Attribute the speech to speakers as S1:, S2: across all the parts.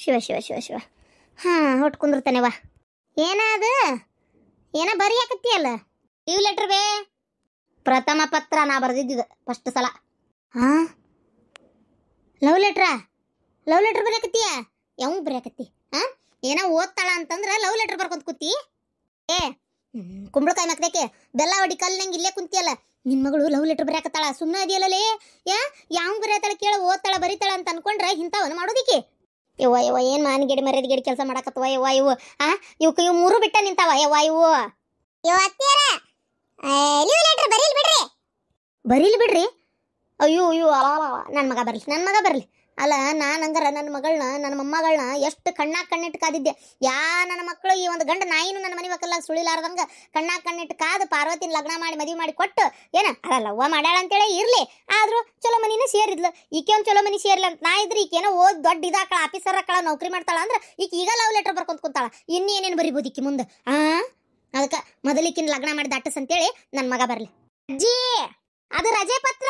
S1: ಶಿವ ಶಿವ ಶಿವ ಶಿವ. ಹಾಂ, ಹೊಟ್ಟು ಕುಂದಿರ್ತಾನೆವಾ. ಏನದು ಏನ ಬರೀ ಹಾಕತ್ತೀಯಲ್ಲ? ಲೀವ್ ಲೆಟ್ರ್ ಬೇ. ಪ್ರಥಮ ಪತ್ರ ನಾ ಬರ್ದಿದ್ದಿದ್ದು ಫಸ್ಟ್ ಸಲ. ಹಾಂ, ಲವ್ ಲೆಟ್ರಾ? ಲವ್ ಲೆಟ್ರ್ ಬರೆಯಕತ್ತೀಯ? ಯಾವ ಬರೆಯಕತ್ತಿ? ಹಾಂ, ಏನೋ ಓದ್ತಾಳ ಅಂತಂದ್ರೆ ಲವ್ ಲೆಟ್ರ್ ಬರ್ಕೊಂತ ಕೂತಿ? ಏ ಕುಂಬಳಕಾಯಿ ಮಕ್ದಕ್ಕೆ ಬೆಲ್ಲ ಹೊಡಿ ಕಲ್ಲಿನಂಗೆ ಇಲ್ಲೇ ಕುಂತಿಯಲ್ಲ. ನಿನ್ನ ಮಗಳು ಲವ್ ಲೆಟ್ರ್ ಬರೆಯಕತ್ತಾಳ, ಸುಮ್ಮನೆ ಅದೆಯಲ್ಲೇ? ಯಾವ ಬರೆಯತ್ತಾಳ ಕೇಳ, ಓದ್ತಾಳ ಬರೀತಾಳ ಅಂತ ಅನ್ಕೊಂಡ್ರೆ ಇಂಥವನ್ನ ಮಾಡೋದಿಕ್ಕೆ? ಯವ್ವ ಯವ್ವ, ಏನು ಮಾನಗೇಡಿ ಮರ್ಯಾದೆ ಗೇಡಿ ಕೆಲಸ ಮಾಡಕತ್ತವ ಯವ್ವ ಇವು. ಇವಕ್ಕೆ ಇವು ಮೂರು ಬಿಟ್ಟ ನಿಂತಾವ ಯವ್ವ ಇವು. ಬರೀಲಿ ಬಿಡ್ರಿ. ಅಯ್ಯೋ ಅಯ್ಯೋ, ನನ್ನ ಮಗ ಬರಲಿ, ನನ್ನ ಮಗ ಬರಲಿ. ಅಲ್ಲ, ನಾನು ಹಂಗಾರ ನನ್ನ ಮಗಳನ್ನ, ನನ್ನ ಮೊಮ್ಮಗಳನ್ನ ಎಷ್ಟು ಕಣ್ಣಾಗ ಕಣ್ಣಿಟ್ಟು ಕಾದಿದ್ದೆ. ನನ್ನ ಮಕ್ಕಳು ಈ ಒಂದು ಗಂಡ ನಾಯಿನೂ ನನ್ನ ಮನೆ ಮಕ್ಕಳ ಸುಳಿಲಾರ್ದಂಗೆ ಕಣ್ಣಾಗ ಕಣ್ಣಿಟ್ಟು ಕಾದು ಪಾರ್ವತಿನ ಲಗ್ನ ಮಾಡಿ ಮದುವೆ ಮಾಡಿ ಕೊಟ್ಟು ಏನ ಅದಲ್ಲ ಅವ್ವ ಮಾಡ್ಯಾಳ ಅಂತೇಳಿ ಇರಲಿ. ಆದರೂ ಚಲೋ ಮನಿನ ಸೇರಿದ್ಲು. ಈಕೆ ಒಂದು ಚಲೋ ಮನಿ ಸೇರಿಲ್ಲ ಅಂತ ನಾ ಇದ್ರೆ ಈಕೇನೋ ಓದ್ ದೊಡ್ಡ ಇದಾಕಳ, ಆಫೀಸರ್ ಆಕಳ, ನೌಕರಿ ಮಾಡ್ತಾಳ ಅಂದ್ರೆ ಈಗ ಲವ್ ಲೆಟರ್ ಬರ್ಕೊಂತ ಕುಂತಾಳ. ಇನ್ನೇನೇನು ಬರಿಬೋದು ಈಕಿ ಮುಂದೆ? ಅದಕ್ಕೆ ಮೊದಲಿಕ್ಕಿನ ಲಗ್ನ ಮಾಡಿ ದಾಟಸ್ ಅಂತೇಳಿ ನನ್ನ ಮಗ ಬರಲಿ. ಅಜ್ಜಿ, ಅದು ರಜೆ ಪತ್ರ,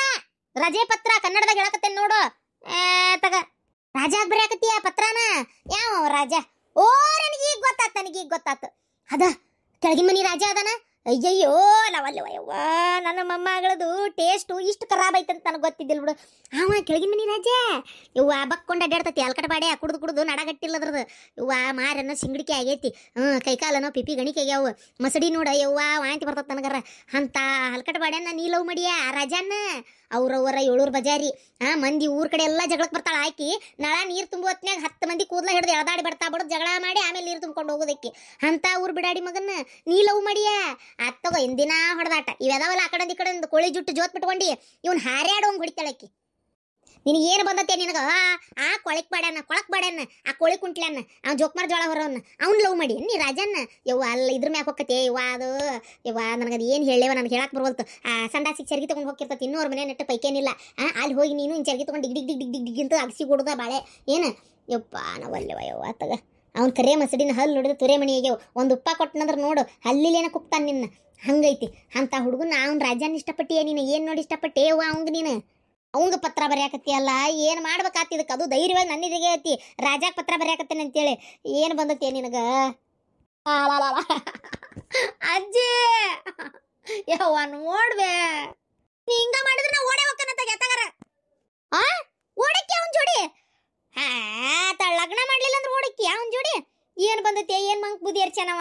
S1: ರಜೆ ಪತ್ರ ಕನ್ನಡದಾಗ ಹೇಳಕತ್ತೇನೆ ನೋಡು. ತಗ ರಾಜ ಬರೆಯಾಕತ್ತೀಯ ಪತ್ರನ? ಯಾವ ರಾಜ? ಓ, ನನಗೀಗ ಗೊತ್ತಾತು. ಅದ ಕೆಳಗಿನ ಮನಿ ರಾಜ ಅದಾನ. ಅಯ್ಯಯ್ಯೋ, ನಾವಲ್ಲವ್ವ, ನನ್ನ ಮೊಮ್ಮಗಳದು ಟೇಸ್ಟು ಇಷ್ಟು ಖರಾಬ್ ಐತಂತ ನನಗೆ ಗೊತ್ತಿದ್ದಿಲ್ಲ ಬಿಡು. ಅವ ಕೆಳಗಿನ ಮನಿ ರಾಜ ಇವ್ವ ಬಕ್ಕೊಂಡು ಅಡ್ಡಾಡ್ತತಿ. ಅಲ್ಕಟ ಬಾಡೆ ಕುಡ್ದು ನಡಗಟ್ಟಿಲ್ಲದ್ರದ್ದು. ಇವ್ವ ಮಾರನ್ನ ಸಿಂಗಡಿಕೆ ಆಗೈತಿ. ಕೈಕಾಲನೋ ಪಿಪಿ ಗಣಿಕೆ ಆಗ್ಯಾವ. ಮಸಡಿ ನೋಡ ಯವ್ವ, ವಾಂತಿ ಬರ್ತದ ನನಗರ. ಅಂತ ಹಲ್ಕಟ ಬಾಡ್ಯನ್ನ ನೀ ಲವ್ ಮಾಡಿಯ ಆ ರಾಜನ್ನ? ಅವ್ರವ್ರ 7 ಬಜಾರಿ ಮಂದಿ ಊರ್ ಕಡೆ ಎಲ್ಲ ಜಗಳಕ್ಕೆ ಬರ್ತಾಳ. ಆಕಿ ನಳ ನೀರು ತುಂಬು ಹೊತ್ನ್ಯಾಗ 10 ಮಂದಿ ಕೂದಲ ಹಿಡ್ದು ಎಳದಾಡಿ ಬರ್ತಾ ಬಿಡೋದು, ಜಗಳ ಮಾಡಿ ಆಮೇಲೆ ನೀರು ತುಂಬ್ಕೊಂಡು ಹೋಗೋದಕ್ಕೆ. ಅಂತ ಊರ್ ಬಿಡಾಡಿ ಮಗನ್ನ ನೀ ಲವ್ ಮಾಡಿಯ? ಅತ್ತಗೋ ಇಂದಿನ ಹೊಡೆದಾಟ ಇವೆದಾವಲ್ಲ. ಆ ಕಡೆ ಈ ಕಡೆ ಒಂದು ಕೋಳಿ ಜುಟ್ಟು ಜೋತ್ ಬಿಟ್ಕೊಂಡು ಇವ್ನು ಹಾರ್ಯಾಡೋಂಗ್ ಹೊಡಿತಾಳಕ್ಕಿ. ನಿನಗೇನು ಬಂದತ್ತೆ ನಿನಗ? ಆ ಕೊಳಕ್ ಬಾಡ್ಯಾನ ಆ ಕೋಳಿ ಕುಂಟ್ಲನ್ನ, ಆ ಜೋಕ್ಮಾರ್ ಜೋಳ ಹೊರವನ್ನ ಅವ್ನು ಲವ್ ಮಾಡಿ ನೀ ರಾಜನ್ನ? ಯವ್ವ ಅಲ್ಲ, ಇದ್ರ ಮ್ಯಾಗ ಹೋಗತ್ತೆ ಯವ್ವ ಅದು. ಯವ್ವ ನನಗದು ಏನು ಹೇಳೇವ, ನನಗೆ ಹೇಳಕ್ಕೆ ಬರೋಲ್ತು. ಸಂಡಾಸಿಗೆ ಚರ್ಗಿ ತೊಗೊಂಡು ಹೋಗಿರ್ತತಿ, ಇನ್ನೂರು ಮನೆ ನೆಟ್ಟು ಪೈಕೇನಿಲ್ಲ. ಅಲ್ಲಿ ಹೋಗಿ ನೀನು ಇನ್ನು ಚರ್ಗಿ ತೊಗೊಂಡು ಡಿಗ್ ಅಂತ ಅಗಸಿ ಕೊಡುದ ಬಾಳೆ ಏನು? ಯಪ್ಪ ನಾವಲ್ಲವ ಯವ್ವ ತಗ. ಅವ್ನು ಕರೇ ಮಸಡಿನ ಹಲ್ಲು ಹೊಡೆದು ತುರೆಮಣಿ ಆಗ್ಯಾವ. ಒಂದು ಉಪ್ಪ ಕೊಟ್ಟನಂದ್ರೆ ನೋಡು ಹಲ್ಲಿಲೇನ ಕುಕ್ತಾನೆ ನಿನ್ನ. ಹಂಗೈತಿ ಅಂತ ಹುಡುಗನ. ಅವ್ನು ರಾಜನ ಇಷ್ಟಪಟ್ಟಿಯ ನೀನು? ಏನು ನೋಡಿ ಇಷ್ಟಪಟ್ಟೆ ಯವ್ವ ಅವಂಗ ನೀನು? ಅವಂಗ ಪತ್ರ ಬರೆಯಾಕತ್ತೀಯಲ್ಲ, ಏನು ಮಾಡ್ಬೇಕಾತಿದಕ್ಕೆ? ಅದು ಧೈರ್ಯವಾಗಿ ನನ್ನಿದಿಗೆ ಐತಿ ರಾಜಾಗ ಪತ್ರ ಬರೆಯಾಕತ್ತೇನೆ ಅಂತೇಳಿ. ಏನು ಬಂದತ್ತೆ ನಿನಗ? ಅಜ್ಜಿ ಯವ್ವ ನೋಡ್ಬೇ, ನೀ ಹಿಂಗ ಮಾಡಿದ್ರೆ ನಾ ಓಡೇ ಹೋಗ್ತಾನತ್ತಾಗ ಎತ್ತಗಾರ. ಓಡಕ್ಕೆ ಅವನ್ ಜೋಡಿ ಲಗ್ನ ಮಾಡ್ಲಿಲ್ಲ ಅಂದ್ರೆ ಓಡಕ್ಕಿ ಅವನ್ ಜೋಡಿ. ಏನು ಬಂದತ್ತೆ? ಏನು ಮಂಕ್ ಬುದ್ಧಿ ಎರ್ಚನವ?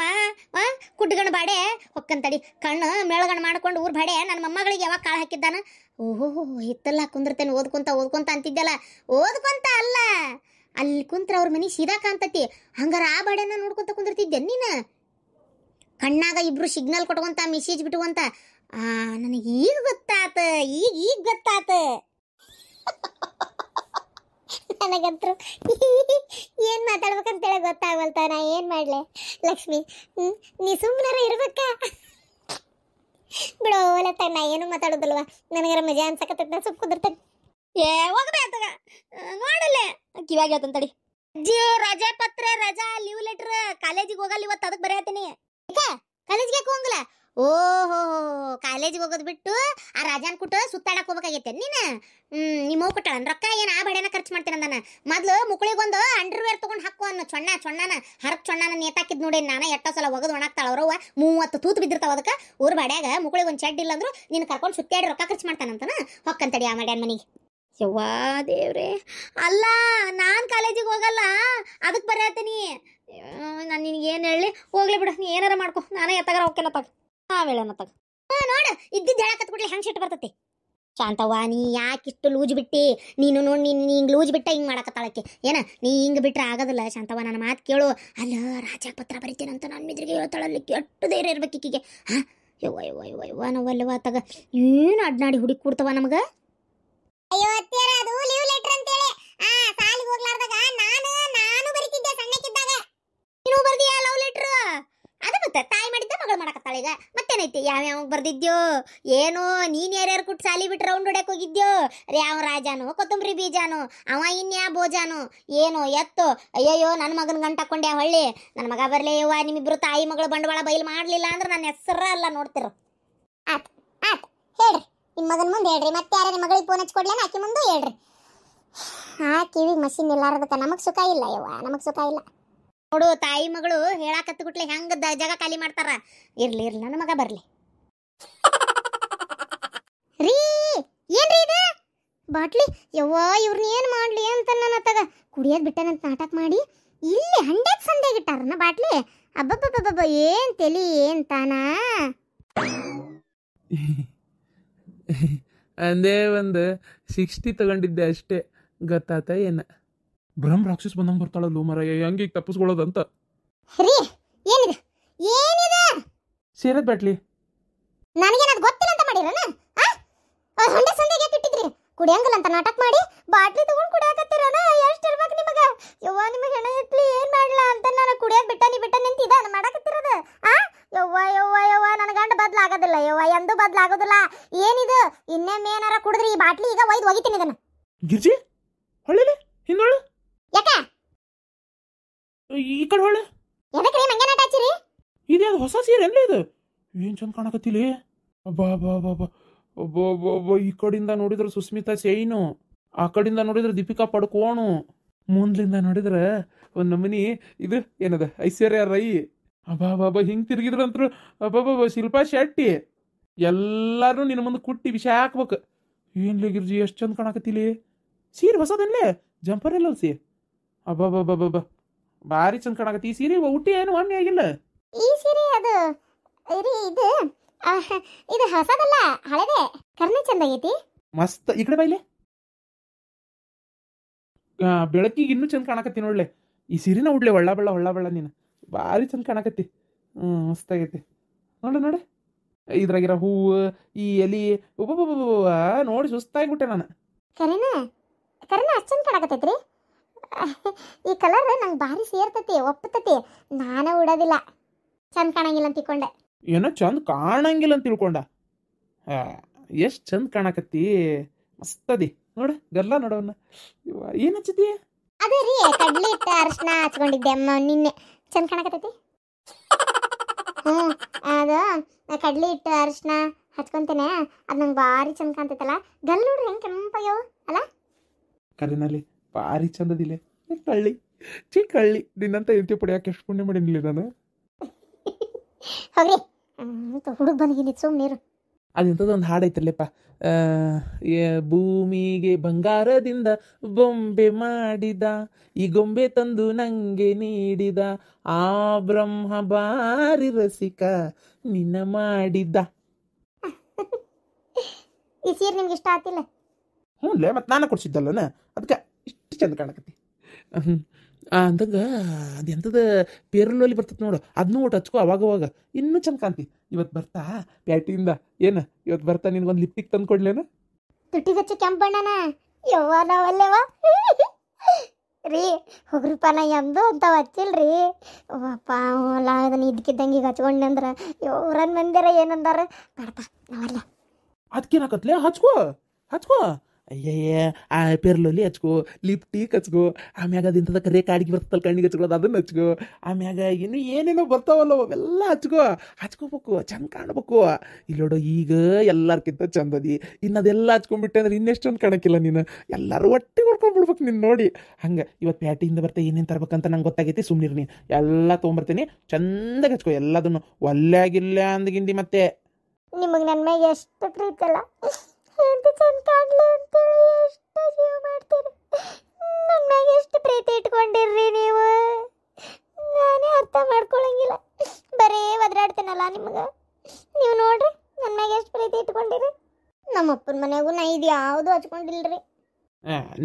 S1: ಕುಡ್ಗಣ ಬಾಡೆ ಹೊಕ್ಕಂತಡಿ ಕಣ್ಣು ಮೇಳಗಣ ಮಾಡ್ಕೊಂಡು ಊರ್ ಬಾಡೆ ನನ್ನ ಮೊಮ್ಮಗಳಿಗೆ ಯಾವಾಗ ಕಾಳು ಹಾಕಿದ್ದಾನ? ಓಹೋ, ಹಿತ್ತಲ್ಲ ಕುಂದಿರ್ತೇನೆ ಓದ್ಕೊಂತ ಅಂತಿದ್ದಲ್ಲ. ಓದ್ಕೊಂತ ಅಲ್ಲ, ಅಲ್ಲಿ ಕುಂತ್ರ ಅವ್ರ ಮನೆ ಸೀದಾ ಕಾಣ್ತತಿ. ಹಂಗಾರ ಆ ಬಾಡೆನ ನೋಡ್ಕೊಂತ ಕುಂದಿರ್ತಿದ್ದೆ ನೀನು? ಕಣ್ಣಾಗ ಇಬ್ರು ಸಿಗ್ನಲ್ ಕೊಟ್ಕೊಂತ ಮೆಸೇಜ್ ಬಿಟ್ಟುವಂತ. ನನಗೆ ಈಗ ಗೊತ್ತಾತ. ನನಗಂತೂ ಏನು ಮಾತಾಡ್ಬೇಕಂತೇಳಿ ಗೊತ್ತಾಗಲ್ತ. ನಾ ಏನು ಮಾಡ್ಲೆ ಲಕ್ಷ್ಮಿ? ನೀ ಸುಮ್ಮನೆ ಇರ್ಬೇಕ ಬಿಡೋ ಲತ್ತ. ನಾ ಏನು ಮಾತಾಡೋದಲ್ವ, ನನಗರ ಮಜಾ ಅನ್ಸಕತ್ತ. ನಾ ಸುಮ್ ಕುದಿರ್ತೇನೆ. ಹೋಗ್ಬೇಕ ನೋಡಲ್ಲೇ ಕಿವಾಗ ಹೇಳ್ತಂತಡಿ. ಅಜ್ಜಿ ರಜಾ ಪತ್ರ, ರಜಾ ಲೀವ್ ಲೆಟರ್, ಕಾಲೇಜಿಗೆ ಹೋಗಲ್ಲ ಇವತ್ತು, ಅದಕ್ಕೆ ಬರೆಯತ್ತೀನಿ. ಕಾಲೇಜ್ಗೆ ಯಾಕೆ ಹೋಗಂಗಿಲ್ಲ? ಓಹೋ, ಕಾಲೇಜಿಗೆ ಹೋಗೋದು ಬಿಟ್ಟು ಆ ರಾಜಾನ್ ಕುಟ್ಟು ಸುತ್ತಾಡಕ್ ಹೋಗ್ಬೇಕಾಗೈತೆ ನೀನು? ನಿಮ್ಮ ಹೋಗಿ ಕೊಟ್ಟಾಳ ರೊಕ್ಕ? ಏನು ಆ ಬಡ್ಯಾನ ಖರ್ಚು ಮಾಡ್ತೇನೆ ಅಂದಾನ. ಮೊದ್ಲು ಮುಕ್ಳಿಗೊಂದು ಅಂಡರ್ವೇರ್ ತೊಗೊಂಡು ಹಾಕೋ ಅನ್ನೋ ಚೊಣ್ಣನ ಹರಕ್ ಚೊಣ್ಣನ ನೇತಾಕಿದ್ ನೋಡಿ ನಾನು. ಎಷ್ಟೋ ಸಲ ಒಗದು ಒಣಾಕ್ತಾಳ ಅವ್ರವ್ವ. 30 ತೂತು ಬಿದ್ದಿರ್ತಾವ ಅದಕ್ಕೆ. ಊರ್ ಬಾಡ್ಯಾಗ ಮುಕ್ಳಿಗೊಂದು ಚೆಡ್ ಇಲ್ಲ ಅಂದ್ರು ನೀನು ಕರ್ಕೊಂಡು ಸುತ್ತಾಡಿ ರೊಕ್ಕ ಖರ್ಚು ಮಾಡ್ತಾನಂತನ. ಹೊಕ್ಕಂತಡಿ ಆ ಮಾಡ್ಯಾನ ಮನೆಗೆ. ಯವ್ವಾ ದೇವ್ರೆ, ಅಲ್ಲ ನಾನು ಕಾಲೇಜಿಗೆ ಹೋಗಲ್ಲ, ಅದಕ್ಕೆ ಬರೆಯತ್ತೀನಿ. ನಾನು ನಿನಗೇನು ಹೇಳಿ? ಹೋಗ್ಲಿ ಬಿಡು, ನೀ ಏನಾರ ಮಾಡ್ಕೊ, ನಾನೇ ಎತ್ತಗಾರ ಹೋಗ್ಕೇನತ್ತಾಗ ಆವೇಳನತ್ತಾಗ. ನೋಡು ಇದ್ದಿದ್ದು ಹೇಳಕತ್ಬಿಡ್ಲಿ ಹೆಂಗೆ ಸಿಟ್ಟು ಬರ್ತತಿ. ಶಾಂತವ್ವ, ನೀ ಯಾಕಿಷ್ಟು ಲೂಜ್ ಬಿಟ್ಟಿ? ನೀನು ನೋಡಿ, ನೀನು ಹಿಂಗೆ ಲೂಜ್ ಬಿಟ್ಟ ಹಿಂಗೆ ಮಾಡಕತ್ತಾಳಕ್ಕೆ ಏನ? ನೀ ಹಿಂಗೆ ಬಿಟ್ರೆ ಆಗೋದಿಲ್ಲ ಶಾಂತವ್ವ, ನನ್ನ ಮಾತು ಕೇಳು. ಅಲ್ಲ ರಾಜ ಪತ್ರ ಬರಿತೇನಂತ ನನ್ನ ಮಿದ್ರಿಗೆ ಹೇಳ್ತಾಳಲ್ಲಿ, ಕೆಟ್ಟು ಧೈರ್ಯ ಇರ್ಬೇಕು ಈಕಿಗೆ. ಯವ್ವ ನಾವಲ್ಲವ ತಗ. ಏನು ಅಡ್ನಾಡಿ ಹುಡುಕಿ ಕೊಡ್ತವ ನಮಗೆ? ಅಯ್ಯೋ ಅತ್ತೆರ, ಅದು ಲೀವ್ ಲೆಟರ್ ಅಂತೇಳಿ ಸಾಲಿಗೆ ಹೋಗ್ಲಾರ್ದಾಗ ನಾನು ಬರಿತಿದ್ದೆ ಸಣ್ಣಕ್ಕಿದ್ದಾಗ. ನೀನು ಬರ್ದಿಯಾ ಲವ್ ಲೆಟರ್? ಅದು ಮತ್ತೆ ತಾಯಿ ಮಾಡಿದ್ದ ಮಗಳು ಮಾಡಕತ್ತಾಳ ಈಗ. ಮತ್ತೇನೈತಿ? ಯಾವ್ಯಾವ ಬರ್ದಿದ್ಯೋ ಏನೋ? ನೀನು ಯಾರ್ಯಾರು ಕುಟ್ಟು ಸಾಲಿ ಬಿಟ್ಟು ರೌಂಡ್ ಹೊಡ್ಯಕ್ಕೆ ಹೋಗಿದ್ಯೋ? ಯಾವ ರಾಜಾನು, ಕೊತ್ತಂಬರಿ ಬೀಜಾನು, ಅವ ಇನ್ಯಾ ಬೋಜಾನು, ಏನೋ ಎತ್ತು? ಅಯ್ಯಯ್ಯೋ, ನನ್ನ ಮಗನ ಗಂಟು ಹಾಕೊಂಡೆ ಹೊಳ್ಳಿ. ನನ್ನ ಮಗ ಬರಲಿ ಯವ್ವ, ನಿಮ್ಮಿಬ್ರು ತಾಯಿ ಮಗಳು ಬಂಡವಾಳ ಬಯಲು ಮಾಡಲಿಲ್ಲ ಅಂದ್ರೆ ನನ್ನ ಹೆಸರ ಅಲ್ಲ ನೋಡ್ತಿರು. ಆತ್ ಹೇಳ್ರಿ, ನಿಮ್ಮ ಮಗನ ಮುಂದೆ ಹೇಳ್ರಿ. ಮತ್ತೆ ಯಾರ ನಿಮ್ಮ ಮಗಳಿಗೆ ಫೋನ್ ಹಚ್ಕೊಡ್ಲೇನ? ಆಕಿ ಮುಂದೆ ಹೇಳ್ರಿ. ಹಾ ಕಿವಿಗೆ ಮಷಿನ್ ಇಲ್ಲಾರದಕ್ಕ ನಮಗ್ ಸುಖ ಇಲ್ಲ ಯವ್ವ, ನಮಗ್ ಸುಖ ಇಲ್ಲ. ನೋಡು ತಾಯಿ ಮಗಳು ಹೇಳಾಕತ್ತುಗುಟ್ಲೆ ಹೆಂಗ ಜಾಗ ಖಾಲಿ ಮಾಡ್ತಾರ. ಇರ್ಲಿ ಇರ್ಲಿ ನನ್ನ ಮಗ ಬರ್ಲಿ. ರೀ ಏನ್ರಿ ಇದು ಬಾಟ್ಲಿ? ಯವ್ವ ಇವ್ರನ್ನ ಏನ್ ಮಾಡ್ಲಿ ಅಂತ ನನ್ನ ತಗ ಕುಡಿಯೋದ್ ಬಿಟ್ಟನಂತ ನಾಟಕ ಮಾಡಿ ಇಲ್ಲಿ ಹಂಡ್ಯಾಕ್ ಸಂದೇಗ್ ಇಟ್ಟಾರನ ಬಾಟ್ಲಿ. ಅಬ್ಬಬ್ಬಬ್ಬಬ್ಬ ಏನ್ ತೆಲಿ ಏನ್ ತಾನಾ.
S2: ಅಂದೇ ಒಂದು 60 ತಗೊಂಡಿದ್ದೆ ಅಷ್ಟೇ, ಗೊತ್ತಾತ ಏನ? ಬ್ರಹ್ಮ ರಾಕ್ಷಸ್ ಬಂದಂಗೆ ಬರ್ತಾಳಲ್ಲ ಮರ, ಹೆಂಗೆ ಈಗ ತಪ್ಪಿಸ್ಕೊಳ್ಳೋದಂತ.
S1: ರೀ ಏನಿದೆ ಏನಿದೆ?
S2: ಸೇರದ್ ಬ್ಯಾಟ್ಲಿ
S1: ನನಗೇನದು ಗೊತ್ತಿಲ್ಲ ಅಂತ ಮಾಡಿರನ? ಹೊಂಡೆ ಸಂದೇಗೆ ಇಟ್ಟಿದ್ರಿ ಕುಡಿಯಂಗಿಲ್ಲ ಅಂತ ನಾಟಕ ಮಾಡಿ ಬಾಟ್ಲಿ ತಗೊಂಡು ಕುಡಿಯಾಕತ್ತೀರನ? ಎಷ್ಟು ಇರ್ಬೇಕು ನಿಮಗ? ಯವ್ವ ನಿಮ್ಮ ಹೆಣ ಇಟ್ಲಿ ಏನ್ ಮಾಡ್ಲಾ ಅಂತ ನಾನು ಕುಡಿಯೋದ್ ಬಿಟ್ಟ ನಿಂತಿದ್ದ ಮಾಡಾಕತ್ತಿರೋದು. ಯವ್ವ ಯವ್ವ ಯವ್ವ ನನ್ನ ಗಂಡ ಬದ್ಲಾಗೋದಿಲ್ಲ ಯವ್ವ, ಎಂದೂ ಬದ್ಲಾಗೋದಿಲ್ಲ. ಏನಿದು ಇನ್ನೊಮ್ಮೆ ಏನಾರ ಕುಡಿದ್ರಿ ಈ ಬಾಟ್ಲಿ ಈಗ ಒಯ್ದು ಒಗಿತೀನಿ ಇದನ್ನ.
S2: ಗಿರ್ಜಿ ಹೊಳ್ಳೆ ಹಿಂದೊಳ್ಳೆ
S1: ಯಾಕ
S2: ಈ ಕಡೆ ಹೊಳ್ಳೆ
S1: ಎದಕ್ರಿ ಮಂಗೆ ನಾಟ ಹಚ್ಚಿರಿ?
S2: ಇದ್ಯಾವ್ದು ಹೊಸ ಸೀರೆ ಎಲ್ಲ ಇದು? ಏನ್ ಚಂದ ಕಾಣಕತ್ತಿಲಿ. ಅಬ್ಬಾ ಬಾ ಬಾ ಬಾ ಒಬ್ಬ ಈ ಕಡೆಯಿಂದ ನೋಡಿದ್ರೆ ಸುಸ್ಮಿತಾ ಸೇಯ್ನು, ಆ ಕಡೆಯಿಂದ ನೋಡಿದ್ರೆ ದೀಪಿಕಾ ಪಡ್ಕೋಣು, ಮುಂದ್ಲಿಂದ ನೋಡಿದ್ರೆ ಒಂದು ನಮನಿ ಇದು ಏನದ ಐಶ್ವರ್ಯ ರೈ. ಅಬ್ಬಾ ಬಾಬಾ ಹಿಂಗೆ ತಿರುಗಿದ್ರಂತ್ರು ಅಬ್ಬಾಬಾ ಶಿಲ್ಪಾ ಶೆಟ್ಟಿ. ಎಲ್ಲಾರು ನಿನ್ನ ಮುಂದೆ ಕುಟ್ಟಿ ವಿಷ ಹಾಕ್ಬೇಕು. ಏನ್ಲೇ ಗಿರ್ಜಿ ಎಷ್ಟು ಚಂದ ಕಾಣಕತ್ತಿಲಿ. ಸೀರೆ ಹೊಸದನ್ಲೇ ಜಂಪರ್ ಎಲ್ಲ ಸಿ. ಅಬ್ಬಾ ಭಾರಿ ಚಂದ ಕಾಣಕತ್ತಿ. ಈ ಸೀರೆ ಊಟಿ ಏನು ಒಮ್ಮೆ ಆಗಿಲ್ಲ.
S1: ಈ ಸೀರೆ ಅದು ಇದು ಇದು ಹೊಸದಲ್ಲ ಹಳೆದೆ, ಕರ್ನೆ ಚಂದಾಗೈತಿ
S2: ಮಸ್ತ್. ಈ ಕಡೆ ಬೈಲೆ ಬೆಳಕಿಗೆ ಇನ್ನೂ ಚಂದ ಕಾಣಕತ್ತಿ ನೋಡ್ಲೆ. ಈ ಸೀರೆನ ಉಡ್ಲೆ ಒಳ್ಳ ಬಳ್ಳ ನೀನು ಭಾರಿ ಚಂದ ಕಾಣಕತ್ತಿ. ಮಸ್ತಾಗೈತಿ ನೋಡು ಇದ್ರಾಗಿರೋ ಹೂವು ಈ ಎಲಿ ಒಬ್ಬೊಬ್ಬ ನೋಡಿ ಸುಸ್ತಾಗ್ಬಿಟ್ಟೆ ನಾನು.
S1: ಕರೆನ ಅಷ್ಟು ಚಂದ ಕಾಣಕತ್ತೈತ್ರಿ. ಈ ಕಲರ್ ನಂಗೆ ಭಾರಿ ಸೇರ್ತತಿ, ಒಪ್ಪತತಿ. ನಾನು ಉಡೋದಿಲ್ಲ, ಚಂದ ಕಾಣಂಗಿಲ್ಲ ಅಂತ ತಿಳ್ಕೊಂಡೆ.
S2: ಏನೋ ಚಂದ ಕಾಣಂಗಿಲ್ಲ ಅಂತ ತಿಳ್ಕೊಂಡ? ಎಷ್ಟು ಚಂದ ಕಾಣಕತ್ತಿ, ಮಸ್ತದಿ ನೋಡ ಗಲ್ಲ ನೋಡವನ್ನ. ಏನ್ ಹಚ್ಚತಿ?
S1: ಅದೇ ರೀ ಕಡ್ಲಿ ಹಿಟ್ಟು ಅರಿಶಿನ ಹಚ್ಕೊಂಡಿದ್ದೆ ಅಮ್ಮ ನಿನ್ನೆ, ಚಂದ ಕಾಣಕತ್ತೈತಿ. ಅದು ಕಡ್ಲಿ ಹಿಟ್ಟು ಅರಿಶಿನ ಹಚ್ಕೊಂತೇನೆ, ಅದು ನಂಗೆ ಭಾರಿ ಚಂದ ಕಾಣ್ತೈತಲ್ಲ. ಗಲ್ ನೋಡ್ರಿ ಹೆಂಗೆ ಕೆಂಪಾಗ್ಯಾವ ಅಲ್ಲ?
S2: ಕರಿನಲ್ಲಿ ಭಾರಿ ಚಂದದಿಲ್ಲ. ಕಳ್ಳಿ ಚಿಕ್ಕಳ್ಳಿ ನಿನ್ನಂತ ಎಂತಿ ಪಡಿಯಾಕೆ ಎಷ್ಟು ಪುಣ್ಯ ಮಾಡಿನಿಲ್ಲ ನಾನು.
S1: ಹೋಗ್ರಿ ಹುಡುಗ ಬಂದಿದ್ದೀನಿ ಸುಮ್ಮನಿರು.
S2: ಅದೆಂಥದ್ದು ಒಂದು ಹಾಡು ಐತಲ್ಲಪ್ಪ, ಭೂಮಿಗೆ ಬಂಗಾರದಿಂದ ಬೊಂಬೆ ಮಾಡಿದ, ಈ ಗೊಂಬೆ ತಂದು ನಂಗೆ ನೀಡಿದ, ಆ ಬ್ರಹ್ಮ ಬಾರಿ ರಸಿಕ ನಿನ್ನ ಮಾಡಿದ್ದ.
S1: ಈ ಸೀರೆ ನಿಮ್ಗೆ ಇಷ್ಟ ಆತಿಲ್ಲ?
S2: ಹ್ಞೂಲೇ ಮತ್ತೆ ನಾನು ಕೊಡ್ಸಿದ್ದಲ್ಲನ, ಅದಕ್ಕೆ ಇಷ್ಟು ಚಂದ ಕಾಣಕತ್ತಿ. ಅಂದಾಗ ಅದೆಂಥದ್ದು ಪೇರಲಲ್ಲಿ ಬರ್ತದೆ ನೋಡು, ಅದನ್ನೂ ಒಟ್ಟು ಹಚ್ಕೋ ಅವಾಗವಾಗ ಇನ್ನೂ ಚಂದ ಕಾಣ್ತಿ. ಇವತ್ತು ಬರ್ತಾ ಪ್ಯಾಟಿಯಿಂದ ಏನು ಇವತ್ತು ಬರ್ತಾ ನಿನ್ಗೊಂದು ಲಿಪ್ಟಿಕ್ ತಂದು ಕೊಡ್ಲೇನ?
S1: ತುಟ್ಟಿಗಚ್ಚು ಕೆಂಪು ಬಣ್ಣನ ಯವ್ವ ನಾವಲ್ಲೇವ ರೀ. ಹೋಗ್ರಿಪ್ಪ ನಾ ಎಂದೂ ಅಂತ ಹಚ್ಚಿಲ್ರಿ. ಅಪ್ಪ ಅಲ್ಲ ಅದನ್ನ ಇದ್ಕಿದ್ದಂಗೆ ಈಗ ಹಚ್ಕೊಂಡೆ ಅಂದ್ರೆ ಇವ್ರನ್ ಮಂದಿರ ಏನಂದಾರ ಬೇಡಪ್ಪ ನಾವಲ್ಲ.
S2: ಅದಕ್ಕೇನಾಕತ್ಲೆ ಹಚ್ಕೋ ಅಯ್ಯಯ್ಯ ಆ ಪೆರ್ಲಲ್ಲಿ ಹಚ್ಕೋ, ಲಿಪ್ಟಿಕ್ ಹಚ್ಕೋ, ಆಮ್ಯಾಗ ಅದಿಂತದ ಕರೆ ಕಾಡಿಗೆ ಬರ್ತಲ್ಲ ಕಣ್ಣಿಗೆ ಹಚ್ಕೊಳ್ಳೋದು ಅದನ್ನು ಹಚ್ಕೋ, ಆಮ್ಯಾಗ ಇನ್ನು ಏನೇನೋ ಬರ್ತಾವಲ್ಲ ಅವೆಲ್ಲ ಹಚ್ಕೋಬೇಕು, ಚಂದ ಕಾಣ್ಬೇಕು. ಇಲ್ಲಿ ನೋಡು ಈಗ ಎಲ್ಲರ್ಕಿಂತ ಚಂದದಿ, ಇನ್ನು ಅದೆಲ್ಲ ಹಚ್ಕೊಂಡ್ಬಿಟ್ಟೆ ಅಂದ್ರೆ ಇನ್ನೆಷ್ಟು ಚಂದ ಕಾಣಕ್ಕಿಲ್ಲ ನೀನು. ಎಲ್ಲರೂ ಒಟ್ಟಿಗೆ ಹೊಡ್ಕೊಂಡ್ಬಿಡ್ಬೇಕು ನೀನು ನೋಡಿ. ಹಂಗೆ ಇವತ್ತು ಪ್ಯಾಟಿಯಿಂದ ಬರ್ತಾ ಏನೇನು ತರ್ಬೇಕಂತ ನಂಗೆ ಗೊತ್ತಾಗೈತಿ. ಸುಮ್ಮನಿರು ನೀನು, ಎಲ್ಲ ತೊಗೊಂಬರ್ತೀನಿ, ಚಂದಾಗ ಹಚ್ಕೋ ಎಲ್ಲದನ್ನು. ಒಲ್ಲೆಗಿಲ್ಲ ಅಂದ್ಗಿಂದಿ ಮತ್ತೆ.
S1: ನಿಮಗೆ ನನ್ನ ಮ್ಯಾಗ ಎಷ್ಟು ಪ್ರೀತಿ ಅಲ್ಲ, ಎಂತ ಚಂದ ಕಾಣ್ಲಿ ಅಂತೇಳಿ ಎಷ್ಟು ಜೀವ ಮಾಡ್ತೀರಿ. ನನ್ನ ಮ್ಯಾಗ ಎಷ್ಟು ಪ್ರೀತಿ ಇಟ್ಕೊಂಡಿರ್ರಿ ನೀವು, ನಾನೇ ಅರ್ಥ ಮಾಡ್ಕೊಳಂಗಿಲ್ಲ. ಬರೀ ಒದರಾಡ್ತೇನಲ್ಲ ನಿಮ್ಗೆ. ನೀವು ನೋಡ್ರಿ ನನ್ನ ಮ್ಯಾಗ ಎಷ್ಟು ಪ್ರೀತಿ ಇಟ್ಕೊಂಡಿರಿ. ನಮ್ಮ ಅಪ್ಪನ ಮನೆಯಾಗೂ ನಾ ಇದು ಯಾವುದು ಹಚ್ಕೊಂಡಿಲ್ರಿ.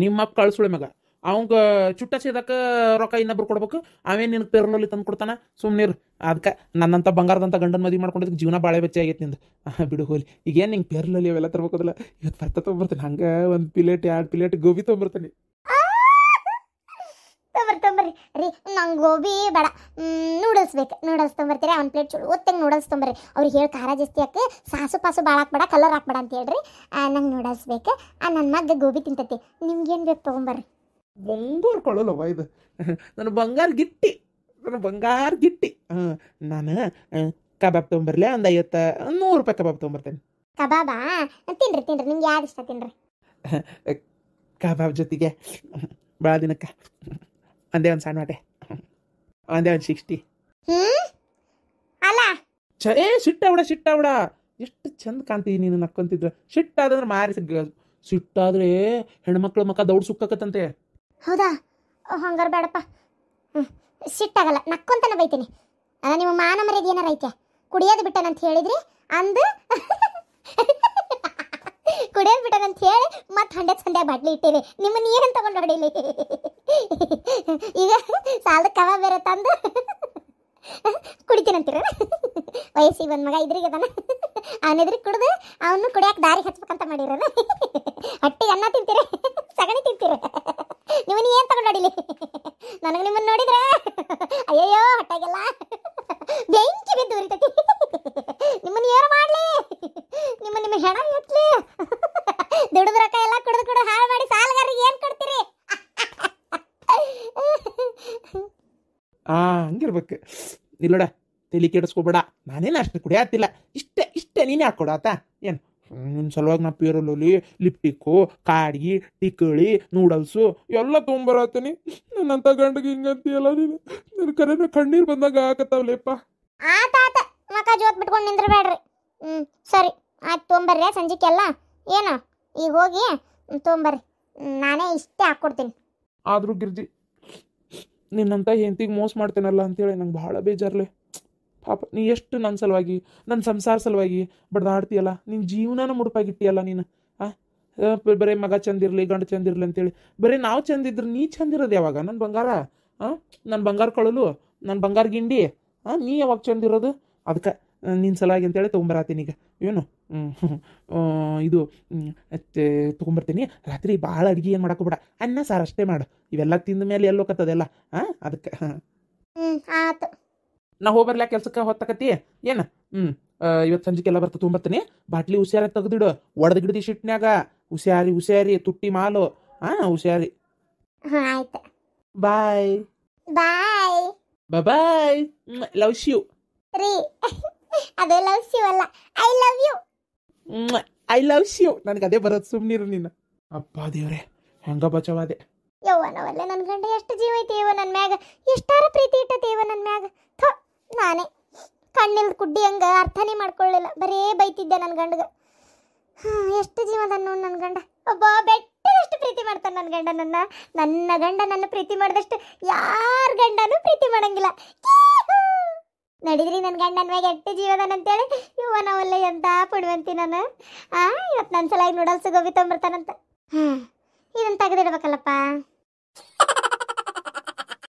S2: ನಿಮ್ಮಪ್ಪ ಕಳ್ಸುಳೆ ಮಗ, ಅವಂಗ ಚುಟ್ಟ ಸೇದಕ್ಕೆ ರೊಕ್ಕ ಇನ್ನೊಬ್ರು ಕೊಡ್ಬೇಕು, ಅವೇನು ನಿನಗೆ ಪೇರಲಲ್ಲಿ ತಂದು ಕೊಡ್ತಾನೆ. ಸುಮ್ಮನಿರು. ಅದಕ್ಕೆ ನನ್ನಂಥ ಬಂಗಾರದಂಥ ಗಂಡನ ಮದುವೆ ಮಾಡ್ಕೊಂಡಿದ್ದಕ್ಕೆ ಜೀವನ ಭಾಳ ಬೆಚ್ಚ ಆಗೈತೆ ನಿಂದು. ಬಿಡು ಹೋಲಿ. ಈಗೇನು ನಿಂಗೆ ಪೇರಲಲ್ಲಿ ಅವೆಲ್ಲ ತರ್ಬೇಕದಲ್ಲ, ಇವತ್ತು ಬರ್ತಾ ತೊಗೊಂಬರ್ತೀನಿ. ಹಂಗೆ ಒಂದು ಪ್ಲೇಟ್ 2 ಪ್ಲೇಟ್ ಗೋಬಿ ತೊಗೊಂಬರ್ತೀನಿ.
S1: ತೊಂಬರ್ರಿ ರೀ, ನಂಗೆ ಗೋಬಿ ಬೇಡ, ನೂಡಲ್ಸ್ ಬೇಕು. ನೂಡಲ್ಸ್ ತೊಂಬರ್ತೀರಿ, 1 ಪ್ಲೇಟ್ ಚಲೋ ಹೊತ್ತಂಗೆ ನೂಡಲ್ಸ್ ತೊಂಬರ್ರಿ. ಅವ್ರಿಗೆ ಹೇಳಿ ಖಾರ ಜಾಸ್ತಿ ಹಾಕಿ ಸಾಸು ಪಾಸು ಭಾಳ ಹಾಕ್ಬೇಡ, ಕಲರ್ ಹಾಕ್ಬೇಡ ಅಂತ ಹೇಳ್ರಿ. ನಂಗೆ ನೂಡಲ್ಸ್ ಬೇಕು. ನನ್ನ ಮಗ ಗೋಬಿ ತಿಂತೈತಿ. ನಿಮ್ಗೇನು ಬೇಕು ತೊಗೊಂಬರ್ರಿ.
S2: ಬಂಗಾರ ಕೊಡೋಲ್ಲವ ಇದು, ನನ್ನ ಬಂಗಾರ ಗಿಟ್ಟಿ. ನಾನು ಕಬಾಬ್ ತೊಗೊಂಬರ್ಲಿ, ಒಂದು 50-100 ರೂಪಾಯಿ ಕಬಾಬ್ ತೊಗೊಂಬರ್ತೇನೆ.
S1: ಕಬಾಬಾ? ತಿನ್ರಿ ನಿಮ್ಗೆ ಯಾವ್ದು ಇಷ್ಟ ತಿನ್ರಿ.
S2: ಕಬಾಬ್ ಜೊತೆಗೆ ಭಾಳ ದಿನಕ್ಕೆ ಒಂದೇ ಒಂದು ಸಣ್ಣ ಹೊಟ್ಟೆ, ಒಂದೇ ಒಂದು 60.
S1: ಅಲ್ಲ
S2: ಸಿಟ್ಟಾವಡ ಎಷ್ಟು ಚಂದ ಕಾಣ್ತೀವಿ ನೀನು ನಕ್ಕೊಂತಿದ್ರ. ಸಿಟ್ಟಾದ್ರೆ ಮಾರಿ ಸಿಟ್ಟಾದ್ರೆ ಹೆಣ್ಮಕ್ಳ ಮಕ್ಕ ದೌಡ್ ಸುಕ್ಕತ್ತಂತೆ.
S1: ಹೌದಾ? ಹಂಗಾರ ಬೇಡಪ್ಪ. ಸಿಟ್ಟಾಗಲ್ಲ, ನಕ್ಕೊಂತನ ಬೈತೀನಿ. ಅಲ್ಲ ನಿಮ್ಮ ಮಾನ ಮರ್ಯಾದೆ ಏನಾರ ಐತೆ? ಕುಡಿಯೋದು ಬಿಟ್ಟನಂತ ಹೇಳಿದ್ರಿ ಅಂದು ಕುಡಿಯೋದು ಬಿಟ್ಟನಂತ ಹೇಳಿ ಮತ್ತೆ ಸಂಡೆ ಬಾಟ್ಲಿ ಇಟ್ಟಿರಿ. ನಿಮ್ಮನ್ನ ಏನಂತ ತಗೊಂಡು ಹೊಡಿಲಿ? ಈಗ ಸಾಲದ ಕವ ಬೇರೆ ತಂದು ಕುಡಿತೀನಂತೀರ? ವಯಸ್ಸಿಗೆ ಬಂದ ಮಗ ಇದ್ರಿಗೆ ಅದಾನ, ಅವನೆದ್ರಿಗೆ ಕುಡ್ದು ಅವನು ಕುಡಿಯಕ್ಕೆ ದಾರಿ ಹಚ್ಬೇಕಂತ ಮಾಡಿರೋದು. ಹಟ್ಟಿಗೆ ಅನ್ನ ತಿಂತೀರಿ, ಸಗಣಿ ತಿಂತೀರಿ. ನಿಮ್ಮನ್ನ ಏನು ತಗೊಂಡು ಹೊಡಿಲಿ? ನನಗೆ ನಿಮ್ಮನ್ನು ನೋಡಿದ್ರೆ ಅಯ್ಯಯ್ಯೋ ಹೊಟ್ಟಾಗೆಲ್ಲ ಬೆಂಕಿ ಬಿದ್ದು ಉರಿತೈತಿ. ನಿಮ್ಮನ್ನ ಏನು ಮಾಡಲಿ? ನಿಮ್ಮ ಹೆಣ ಎತ್ತಲಿ? ದುಡಿದ ರೊಕ್ಕ ಎಲ್ಲ ಕುಡಿದು ಹಾಳು ಮಾಡಿ ಸಾಲಗಾರರಿಗೆ ಏನು ಕೊಡ್ತೀರಿ?
S2: ಹಂಗಿರ್ಬೇಕು. ಇಲ್ಲೋಡ, ತಲೆ ಕೆಡಿಸ್ಕೋಬೇಡ. ನಾನೇನು ಅಷ್ಟು ಕುಡಿಯಾತಿಲ್ಲ. ಇಷ್ಟೇ ನೀನೇ ಹಾಕ್ಕೊಡಾತ. ಏನು ನಿನ್ನ ಸಲುವಾಗಿ ನಾ ಪೇರಲಲ್ಲಿ ಲಿಪ್ಟಿಕ್ಕು, ಕಾಡಿಗೆ, ಟಿಕ್ಕಳಿ, ನೂಡಲ್ಸು ಎಲ್ಲ ತೊಗೊಂಬರತ್ತೀನಿ. ನನ್ನಂತ ಗಂಡಿಗೆ ಹಿಂಗಂತೀಯಲ್ಲ ನೀನು. ನನ್ನ ಕರೆನ ಕಣ್ಣೀರು ಬಂದಾಗ ಹಾಕತ್ತಾವಲೇಪ್ಪ.
S1: ಆತ ಮಕ ಜೋತ್ ಬಿಟ್ಕೊಂಡು ನಿಂದ್ರಬೇಡ್ರಿ. ಸರಿ ಆಯ್ತು, ತೊಗೊಂಬರ್ರಿ ಸಂಜೆಕ್ಕೆಲ್ಲ. ಏನು ಈಗ ಹೋಗಿ ತೊಗೊಂಬರ್ರಿ, ನಾನೇ ಇಷ್ಟೇ ಹಾಕ್ಕೊಡ್ತೀನಿ.
S2: ಆದರೂ ಗಿರ್ಜಿ, ನಿನ್ನಂತ ಹೆಂಡತಿಗೆ ಮೋಸ ಮಾಡ್ತೇನಲ್ಲ ಅಂತೇಳಿ ನಂಗೆ ಭಾಳ ಬೇಜಾರ್ಲೆ. ಪಾಪ ನೀ ಎಷ್ಟು ನನ್ನ ಸಲುವಾಗಿ, ನನ್ನ ಸಂಸಾರ ಸಲುವಾಗಿ ಬಡ್ದಾಡ್ತೀಯಲ್ಲ. ನಿನ್ನ ಜೀವನನ ಮುಡುಪಾಗಿಟ್ಟಿಯಲ್ಲ ನೀನು. ಬರೀ ಮಗ ಚಂದಿರಲಿ, ಗಂಡು ಚಂದಿರಲಿ ಅಂತೇಳಿ ಬರೀ ನಾವು ಚಂದಿದ್ರೆ ನೀ ಚಂದಿರೋದು ಯಾವಾಗ? ನನ್ನ ಬಂಗಾರ, ನನ್ನ ಬಂಗಾರ ಕಳಲು, ನನ್ನ ಬಂಗಾರ ಗಿಂಡಿ, ನೀ ಯಾವಾಗ ಚಂದಿರೋದು? ಅದಕ್ಕೆ ನಿನ್ನ ಸಲುವಾಗಿ ಅಂತೇಳಿ ತೊಗೊಂಬರತ್ತೀನಿ. ಈಗ ಏನು ಇದು ತೊಗೊಂಬರ್ತೀನಿ. ರಾತ್ರಿ ಭಾಳ ಅಡುಗೆ ಏನು ಮಾಡೋಕೋಬೇಡ, ಅನ್ನ ಸಾರು ಅಷ್ಟೇ ಮಾಡು. ಇವೆಲ್ಲ ತಿಂದ ಮೇಲೆ ಎಲ್ಲೋಕತ್ತದೆಲ್ಲ. ಅದಕ್ಕೆ
S1: ಆತು,
S2: ನಾ ಹೋಗ್ಬರ್ಲ ಕೆಲ್ಸಕ್ಕೆ ಹೊತ್ತಕತ್ತಿ ಏನು? ಇವತ್ತು ಸಂಜೆಗೆಲ್ಲ ಬರ್ತಾ ತೊಗೊಂಬರ್ತೀನಿ. ಬಾಟ್ಲಿ ಹುಷಾರಾಗಿ ತೆಗೆದಿಡು, ಒಡೆದು ಗಿಡದಿ ಶಿಟ್ನ್ಯಾಗ. ಹುಷಾರಿ ತುಟ್ಟಿ ಮಾಲು. ಹುಷಾರಿ.
S1: ಆಯ್ತು.
S2: ಬಾಯ್
S1: ಬಾಯ್
S2: ಬಾಯ್. ಲವ್ಸ್ ಯು
S1: ರೀ. ಅದು ಲವ್ಸ್ ಯು ಅಲ್ಲ, I love you.
S2: I loves you. ನನಗೆ ಅದೇ ಬರೋದು, ಸುಮ್ಮನಿರು ನೀನು. ಅಪ್ಪ ದೇವ್ರೆ, ಹೆಂಗ ಬಚಾವಾದೆ.
S1: ಯವ್ವನವಲ್ಲೇ ನನ್ನ ಗಂಡ ಎಷ್ಟು ಜೀವ ಐತಿ ಇವ ನನ್ನ ಮ್ಯಾಗ, ಎಷ್ಟಾರ ಪ್ರೀತಿ ಇಟ್ಟತಿ ಇವ ನನ್ನ ಮ್ಯಾಗ. ನಾನೇ ಕಣ್ಣಿಲ್ದ ಕುಡ್ಡಿ ಹಂಗ ಅರ್ಥನೇ ಮಾಡ್ಕೊಳ್ಳಿಲ್ಲ, ಬರೇ ಬೈತಿದ್ದೆ ನನ್ನ ಗಂಡಗ. ಎಷ್ಟು ಜೀವದ ನೋಡಿ ನನ್ನ ಗಂಡ. ಒಬ್ಬ ಬೆಟ್ಟದಷ್ಟು ಪ್ರೀತಿ ಮಾಡ್ತಾನೆ ನನ್ನ ಗಂಡ. ನನ್ನ ಗಂಡ ನನ್ನ ಪ್ರೀತಿ ಮಾಡಿದಷ್ಟು ಯಾರ ಗಂಡನೂ ಪ್ರೀತಿ ಮಾಡಂಗಿಲ್ಲ. ನಡಿದ್ರಿ ನನ್ನ ಗಂಡನ ಮ್ಯಾಗ ಎಷ್ಟು ಜೀವದನಂತೇಳಿ. ಇವನವಲ್ಲ ಎಂತ ಪುಡ್ವಂತಿ ನಾನು. ಇವತ್ತು ನನ್ನ ಸಲಾಗಿ ನೂಡಲ್ಸ್ ಗೋಬಿ ತೊಗೊಂಬರ್ತಾನಂತ. ಇದನ್ನು ತೆಗೆದಿಡ್ಬೇಕಲ್ಲಪ್ಪ.